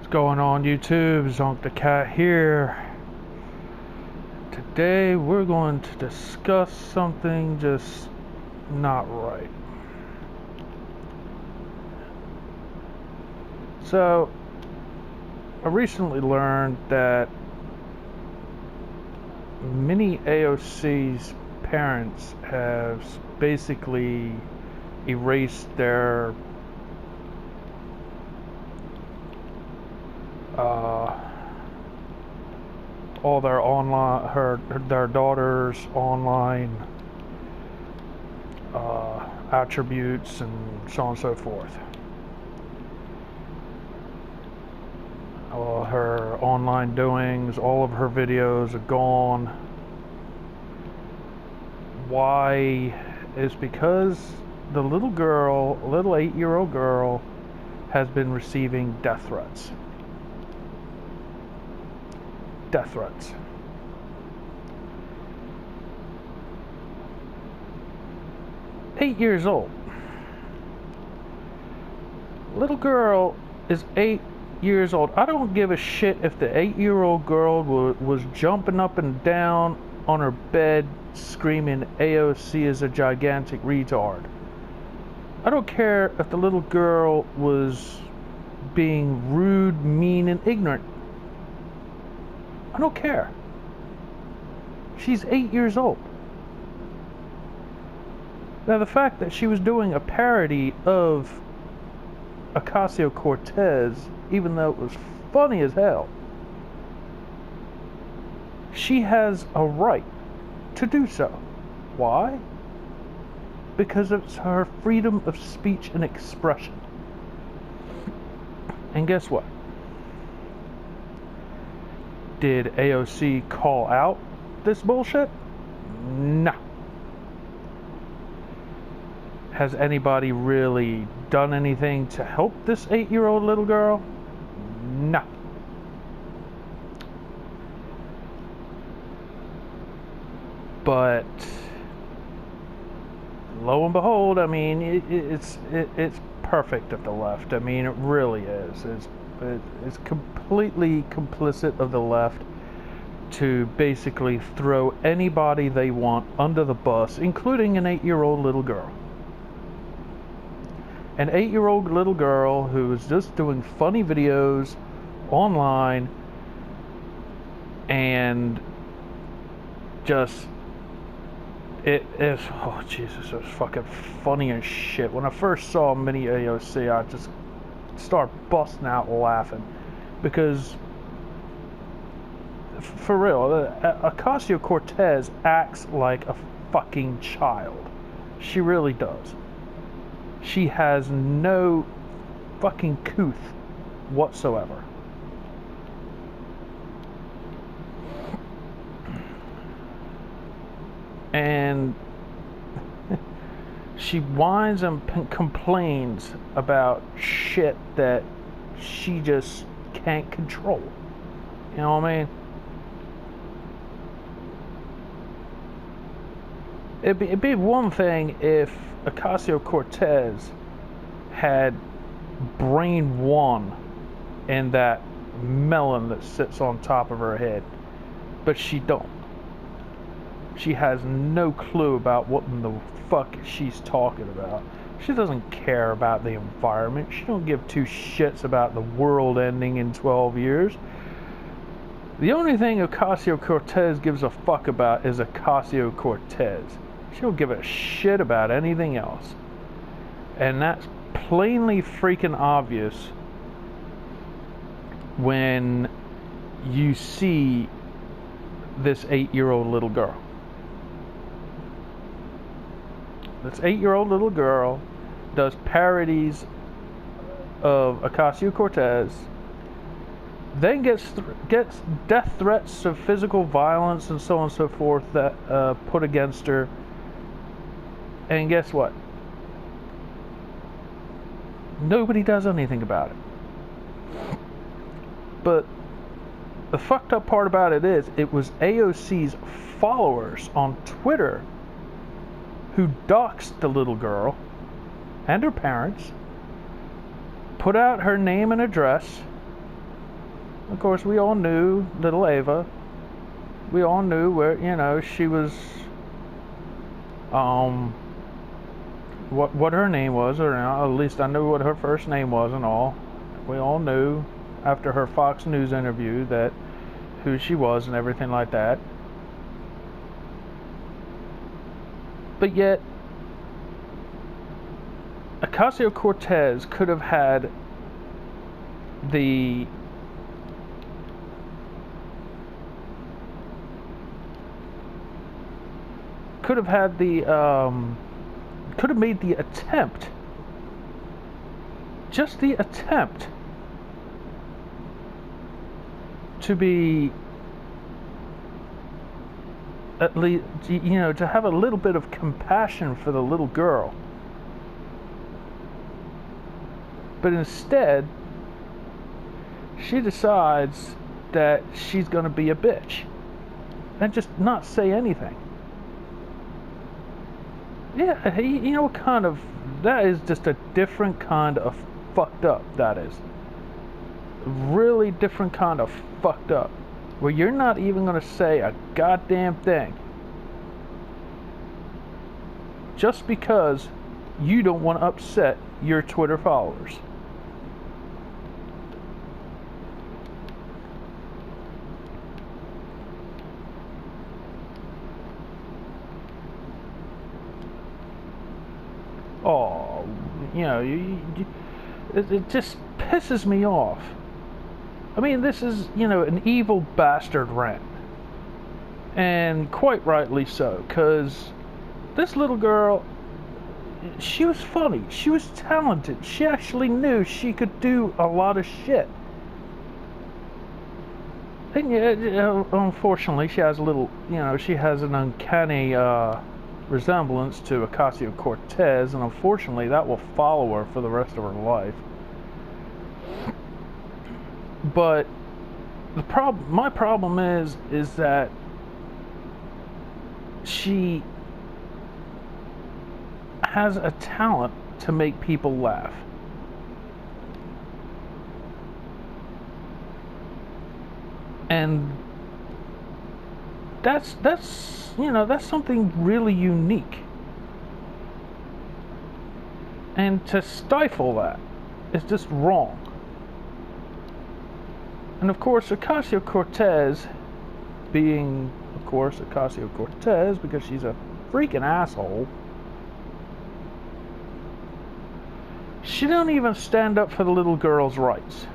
Going on YouTube? Zonk the Cat here. Today we're going to discuss something just not right. So, I recently learned that many AOC's parents have basically erased their all their online, their daughter's online attributes and so on and so forth. All her online doings, all of her videos are gone. Why? Is because the little girl, little 8-year-old girl, has been receiving death threats. Death threats. Eight years old. Little girl is 8 years old. I don't give a shit if the 8-year-old girl was jumping up and down on her bed screaming AOC is a gigantic retard. I don't care if the little girl was being rude, mean, and ignorant. I don't care. She's 8 years old. Now, the fact that she was doing a parody of Ocasio-Cortez, even though it was funny as hell, she has a right to do so. Why? Because it's her freedom of speech and expression. And guess what? Did AOC call out this bullshit? No. Has anybody really done anything to help this 8-year-old little girl? No. But lo and behold, I mean, it's perfect of the left. I mean, it really is. It's completely complicit of the left to basically throw anybody they want under the bus, including an 8-year-old little girl. An 8-year-old little girl who is just doing funny videos online and just it is, oh Jesus, it was fucking funny as shit. When I first saw mini AOC, I just started busting out laughing because, for real, Ocasio-Cortez acts like a fucking child. She really does. She has no fucking couth whatsoever. And she whines and complains about shit that she just can't control. You know what I mean? It'd be one thing if Ocasio-Cortez had brain one in that melon that sits on top of her head, but she don't. She has no clue about what in the fuck she's talking about. She doesn't care about the environment. She don't give two shits about the world ending in 12 years. The only thing Ocasio-Cortez gives a fuck about is Ocasio-Cortez. She don't give a shit about anything else. And that's plainly freaking obvious when you see this 8-year-old little girl. This 8-year-old little girl does parodies of Ocasio-Cortez, then gets death threats of physical violence and so on and so forth that put against her. And guess what? Nobody does anything about it. But the fucked up part about it is, it was AOC's followers on Twitter who doxed the little girl and her parents, put out her name and address, Of course, we all knew little Ava. We all knew where, she was, what her name was, or at least I knew what her first name was and all. We all knew after her Fox News interview that who she was and everything like that. But yet, Ocasio-Cortez could have had the could have made the attempt, just the attempt, to be at least, to have a little bit of compassion for the little girl. But instead, she decides that she's going to be a bitch and just not say anything. Yeah, what kind of, that is just a different kind of fucked up, that is. Really different kind of fucked up. Where you're not even going to say a goddamn thing. Just because you don't want to upset your Twitter followers. Oh, it just pisses me off. I mean, this is, an evil bastard rant. And quite rightly so, because this little girl, she was funny. She was talented. She actually knew she could do a lot of shit. And yeah, unfortunately, she has a little, she has an uncanny resemblance to Ocasio-Cortez, and unfortunately, that will follow her for the rest of her life. But my problem is that she has a talent to make people laugh. And that's something really unique. And to stifle that is just wrong. And of course, Ocasio-Cortez, being, of course, Ocasio-Cortez, because she's a freaking asshole, she don't even stand up for the little girl's rights.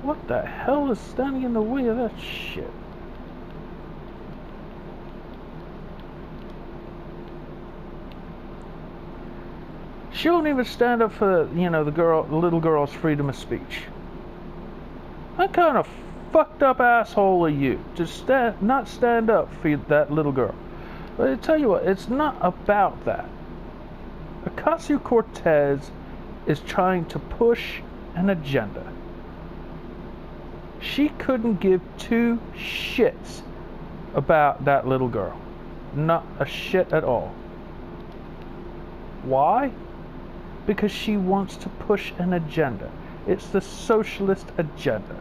What the hell is standing in the way of that shit? She won't even stand up for, the little girl's freedom of speech. What kind of fucked up asshole are you to not stand up for that little girl? But I tell you what, it's not about that. Ocasio-Cortez is trying to push an agenda. She couldn't give two shits about that little girl. Not a shit at all. Why? Because she wants to push an agenda. It's the socialist agenda.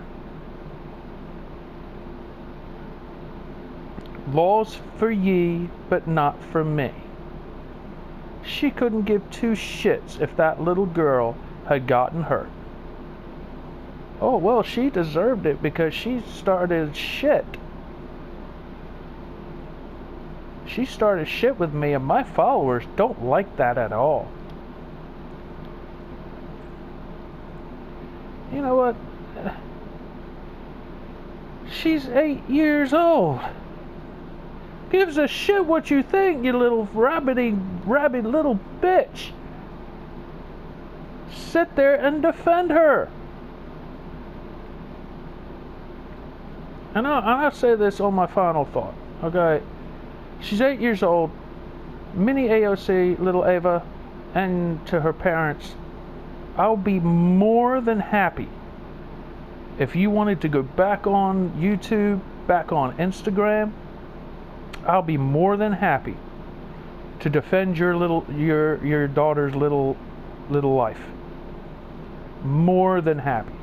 Laws for ye, but not for me. She couldn't give two shits if that little girl had gotten hurt. Oh, well, she deserved it because she started shit. She started shit with me, and my followers don't like that at all. You know what? She's 8 years old. Gives a shit what you think, you little rabid little bitch. Sit there and defend her. And I'll say this on my final thought, okay? She's 8 years old, mini AOC, little Ava, and to her parents, I'll be more than happy if you wanted to go back on YouTube, back on Instagram. I'll be more than happy to defend your daughter's little life. More than happy.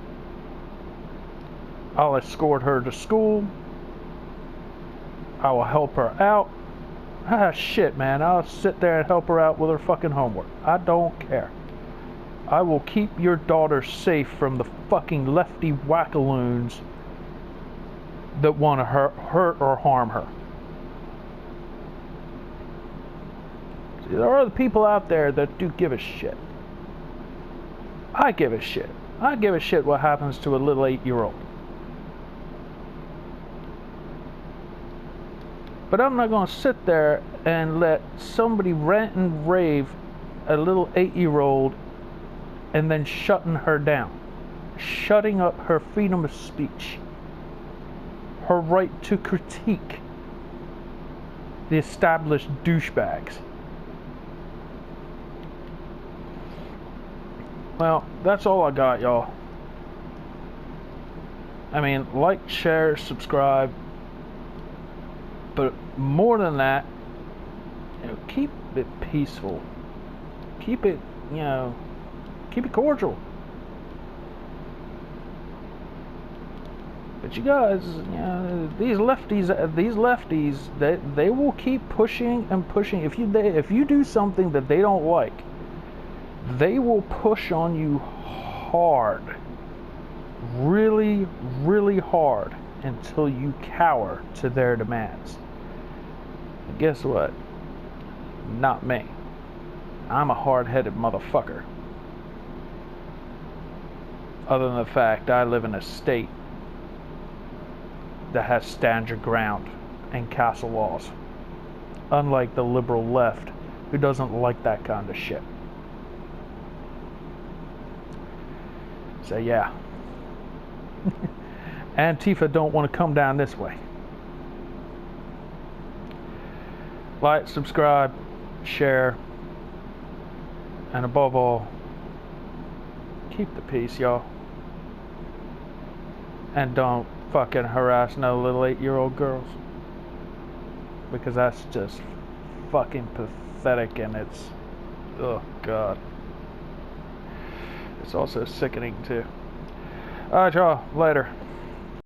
I'll escort her to school. I will help her out. Ah, shit, man. I'll sit there and help her out with her fucking homework. I don't care. I will keep your daughter safe from the fucking lefty wackaloons that want to hurt or harm her. See, there are the people out there that do give a shit. I give a shit. I give a shit what happens to a little 8-year-old. But I'm not going to sit there and let somebody rant and rave a little 8-year-old and then shutting her down. Shutting up her freedom of speech. Her right to critique the established douchebags. Well, that's all I got, y'all. I mean, like, share, subscribe. But more than that, keep it peaceful. Keep it, keep it cordial. But you guys, these lefties, they will keep pushing and pushing. If you do something that they don't like, they will push on you hard, really, really hard, until you cower to their demands. And guess what? Not me. I'm a hard-headed motherfucker. Other than the fact I live in a state that has stand your ground and castle laws. Unlike the liberal left, who doesn't like that kind of shit. So yeah. Antifa don't want to come down this way. Like, subscribe, share, and above all, keep the peace, y'all. And don't fucking harass no little 8-year-old girls. Because that's just fucking pathetic, and it's, oh God. It's also sickening too. Alright, y'all, later.